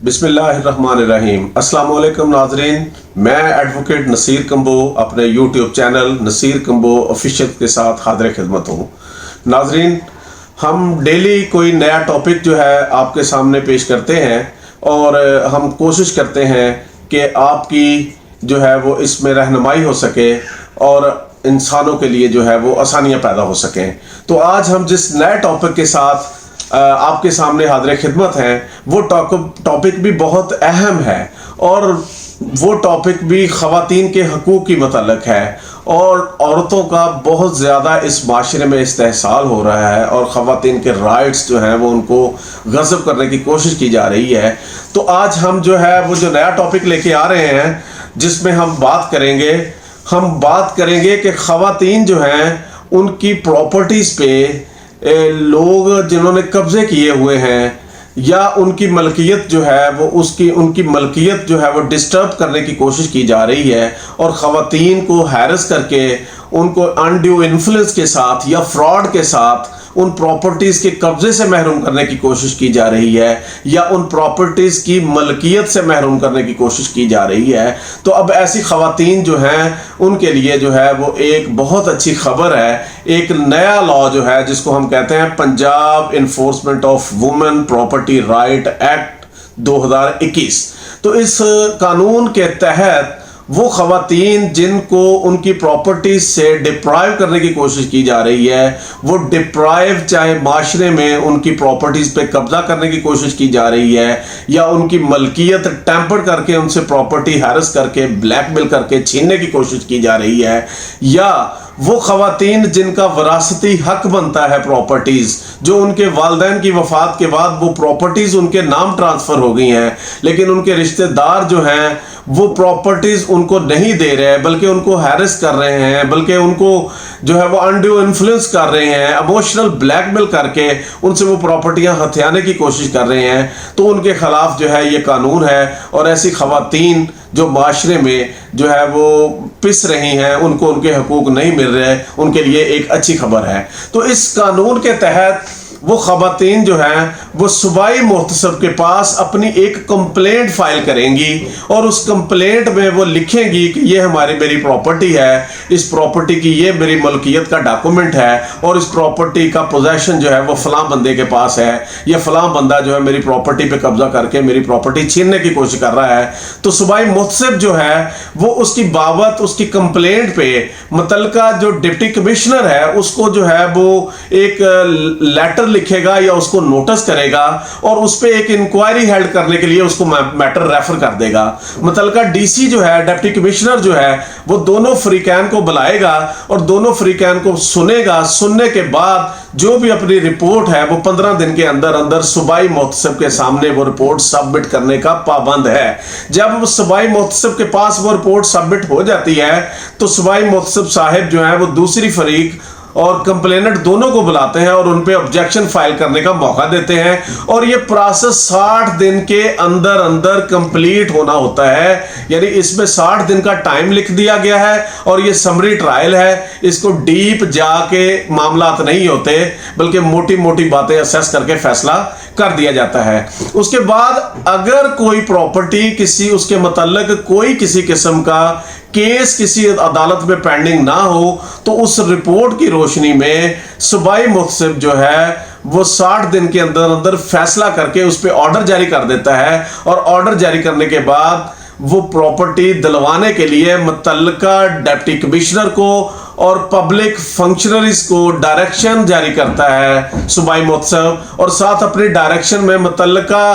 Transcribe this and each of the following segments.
बिस्मिल्लाह अर्रहमान अर्रहीम। अस्सलाम वालेकुम नाजरीन, मैं एडवोकेट नसीर कंबो अपने YouTube channel Naseer Kamboh official के साथ हाजिर खिदमत हूँ। नाजरीन, हम डेली कोई नया टॉपिक जो है आपके सामने पेश करते हैं और हम कोशिश करते हैं कि आपकी जो है वो इसमें रहनुमाई हो सके और इंसानों के लिए जो है वो आसानियाँ पैदा हो सकें। तो आज हम जिस नए टॉपिक के साथ आपके सामने हाजिर खिदमत हैं, वो टॉपिक भी बहुत अहम है और वो टॉपिक भी ख़वातीन के हकूक़ की मतलब है और औरतों का बहुत ज़्यादा इस माशरे में इस्तेहसाल हो रहा है और ख़वातीन के राइट्स जो हैं वो उनको गज़ब करने की कोशिश की जा रही है। तो आज हम जो है वो जो नया टॉपिक लेके आ रहे हैं, जिसमें हम बात करेंगे कि ख़वातीन जो हैं उनकी प्रॉपर्टीज़ पे लोग जिन्होंने कब्जे किए हुए हैं या उनकी मलकियत जो है वो उनकी मलकियत जो है वो डिस्टर्ब करने की कोशिश की जा रही है और ख़वातीन को हैरस करके उनको अनड्यू इन्फ्लुएंस के साथ या फ्रॉड के साथ उन प्रॉपर्टीज़ के कब्जे से महरूम करने की कोशिश की जा रही है या उन प्रॉपर्टीज़ की मलकियत से महरूम करने की कोशिश की जा रही है। तो अब ऐसी ख़वातीन जो हैं उनके लिए जो है वो एक बहुत अच्छी खबर है। एक नया लॉ जो है जिसको हम कहते हैं Punjab enforcement of women property right act 2021। तो इस कानून के तहत वो ख़वातीन जिनको उनकी प्रॉपर्टीज से डिप्राइव करने की कोशिश की जा रही है, वो डिप्राइव चाहे माशरे में उनकी प्रॉपर्टीज पे कब्जा करने की कोशिश की जा रही है या उनकी मलकियत टेम्पर करके उनसे प्रॉपर्टी हैरस करके ब्लैकमेल करके छीनने की कोशिश की जा रही है, या वो ख़वातीन जिनका वरासती हक बनता है प्रॉपर्टीज़, जो उनके वालिदैन की वफ़ात के बाद वो प्रॉपर्टीज़ उनके नाम ट्रांसफ़र हो गई हैं लेकिन उनके रिश्तेदार जो हैं वो प्रॉपर्टीज़ उनको नहीं दे रहे हैं बल्कि उनको हैरेस कर रहे हैं, बल्कि उनको जो है वो अनड्यू इन्फ्लुएंस कर रहे हैं, इमोशनल ब्लैकमेल करके उनसे वो प्रॉपर्टियां हथियाने की कोशिश कर रहे हैं। तो उनके ख़िलाफ़ जो है ये कानून है और ऐसी ख़वातीन जो माशरे में जो है वो पिस रही हैं, उनको उनके हकूक़ नहीं मिल रहे, उनके लिए एक अच्छी खबर है। तो इस कानून के तहत वो ख़वातीन जो हैं वो सूबाई मुहतसब के पास अपनी एक कंप्लेंट फाइल करेंगी और उस कंप्लेंट में वो लिखेंगी कि ये मेरी प्रॉपर्टी है, इस प्रॉपर्टी की ये मेरी मलकियत का डॉक्यूमेंट है और इस प्रॉपर्टी का पोजेशन जो है वो फ़लाँ बंदे के पास है या फ़लाँ बंदा जो है मेरी प्रॉपर्टी पे कब्जा करके मेरी प्रॉपर्टी छीनने की कोशिश कर रहा है। तो सूबाई मुहतसब जो है वो उसकी बाबत उसकी कंप्लेंट पे मुतल्लिका जो डिप्टी कमिश्नर है उसको जो है वो एक लेटर लिखेगा या उसको नोटिस करेगा और उस पे एक इंक्वायरी हेल्ड करने के लिए उसको मैटर रेफर कर देगा। मुतल्लिका डीसी जो है डिप्टी कमिश्नर जो है वो दोनों फरीकैन को बुलाएगा और दोनों फरीकैन को सुनेगा। सुनने के बाद जो भी अपनी रिपोर्ट है वो 15 दिन के अंदर अंदर सूबाई मुहतसब के सामने वो रिपोर्ट सबमिट करने का पाबंद है। जब वो सूबाई मुहतसब के पास वो रिपोर्ट सबमिट हो जाती है तो सूबाई मुहतसब साहिब जो है वो दूसरी फरीक और कंप्लेनेंट दोनों को बुलाते हैं और उन पे ऑब्जेक्शन फाइल करने का मौका देते हैं और ये प्रोसेस 60 दिन के अंदर अंदर कंप्लीट होना होता है। यानी इसमें 60 दिन का टाइम लिख दिया गया है और ये समरी ट्रायल है, इसको डीप जाके मामलात नहीं होते बल्कि मोटी मोटी बातें असेस करके फैसला कर दिया जाता है। उसके बाद अगर कोई प्रॉपर्टी किसी उसके मुतल्लिक कोई किसी किस्म का केस किसी अदालत में पेंडिंग ना हो तो उस रिपोर्ट की रोशनी में सूबाई मुहतसब जो है वो 60 दिन के अंदर अंदर फैसला करके उस पर ऑर्डर जारी कर देता है और ऑर्डर जारी करने के बाद वो प्रॉपर्टी दिलवाने के लिए मुतल्लिका डिप्टी कमिश्नर को और पब्लिक फंक्शनरीज को डायरेक्शन जारी करता है सूबाई मुहतसब और साथ अपनी डायरेक्शन में मुतल्लिका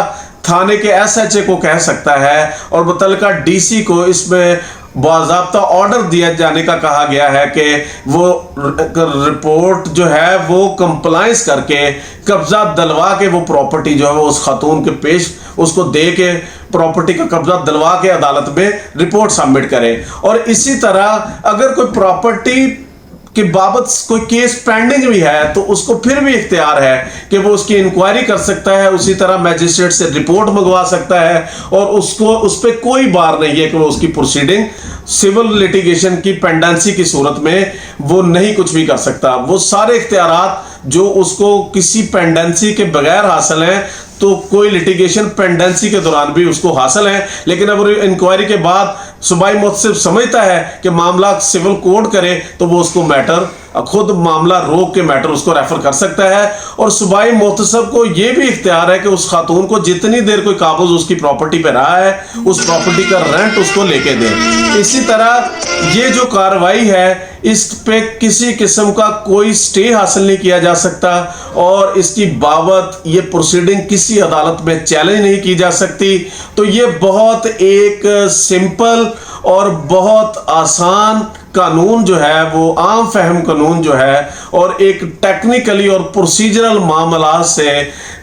थाने के SHA को कह सकता है और मुतल्लिका DC को इसमें बाज़ाब्ता ऑर्डर दिया जाने का कहा गया है कि वो रिपोर्ट जो है वो कंप्लाइंस करके कब्जा दिलवा के वो प्रॉपर्टी जो है वो उस खातून के पेश उसको दे के प्रॉपर्टी का कब्जा दिलवा के अदालत में रिपोर्ट सबमिट करे। और इसी तरह अगर कोई प्रॉपर्टी के बाबत कोई केस पेंडिंग भी है तो उसको फिर भी इख्तियार है कि वो उसकी इंक्वायरी कर सकता है, उसी तरह मैजिस्ट्रेट से रिपोर्ट मंगवा सकता है और उसको उस पर कोई बार नहीं है कि वो उसकी प्रोसीडिंग सिविल लिटिगेशन की पेंडेंसी की सूरत में वो नहीं कुछ भी कर सकता। वो सारे इख्तियारात जो उसको किसी पेंडेंसी के बगैर हासिल हैं تو کوئی لٹیگیشن پینڈنسی کے دوران بھی اس کو حاصل ہے، لیکن اب انکوائری کے بعد صوبائی محتسب سمجھتا ہے کہ معاملہ سول کورٹ کرے تو وہ اس کو میٹر خود معاملہ روک کے میٹر اس کو ریفر کر سکتا ہے، اور صوبائی محتسب کو یہ بھی اختیار ہے کہ اس خاتون کو جتنی دیر کوئی قابض اس کی پراپرٹی پہ رہا ہے اس پراپرٹی کا رینٹ اس کو لے کے دے۔ اسی طرح یہ جو کارروائی ہے اس پہ کسی قسم کا کوئی سٹے حاصل نہیں کیا جا سکتا، اور اس کی بابت یہ پروسیڈنگ کسی عدالت میں چیلنج نہیں کی جا سکتی۔ تو یہ بہت ایک سمپل اور بہت آسان قانون جو ہے، وہ عام فہم قانون جو ہے، اور ایک ٹیکنیکلی اور پروسیجرل معاملات سے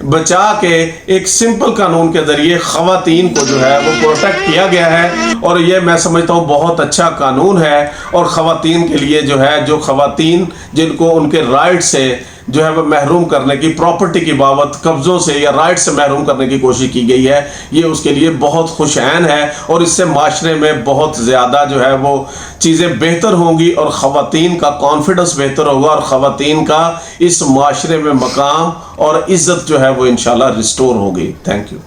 بچا کے ایک سمپل قانون کے ذریعے خواتین کو جو ہے وہ پروٹیکٹ کیا گیا ہے، اور یہ میں سمجھتا ہوں بہت اچھا قانون ہے، اور خواتین کے لیے جو ہے، جو خواتین جن کو ان کے رائٹ سے جو ہے وہ محروم کرنے کی، پراپرٹی کی بابت قبضوں سے یا رائٹ سے محروم کرنے کی کوشش کی گئی ہے، یہ اس کے لیے بہت خوش عین ہے، اور اس سے معاشرے میں بہت زیادہ جو ہے وہ چیزیں بہتر ہوں گی، اور خواتین کا کانفیڈنس بہتر ہوگا، اور خواتین کا اس معاشرے میں مقام اور عزت جو ہے وہ انشاءاللہ ریسٹور ہوگی۔ Thank you.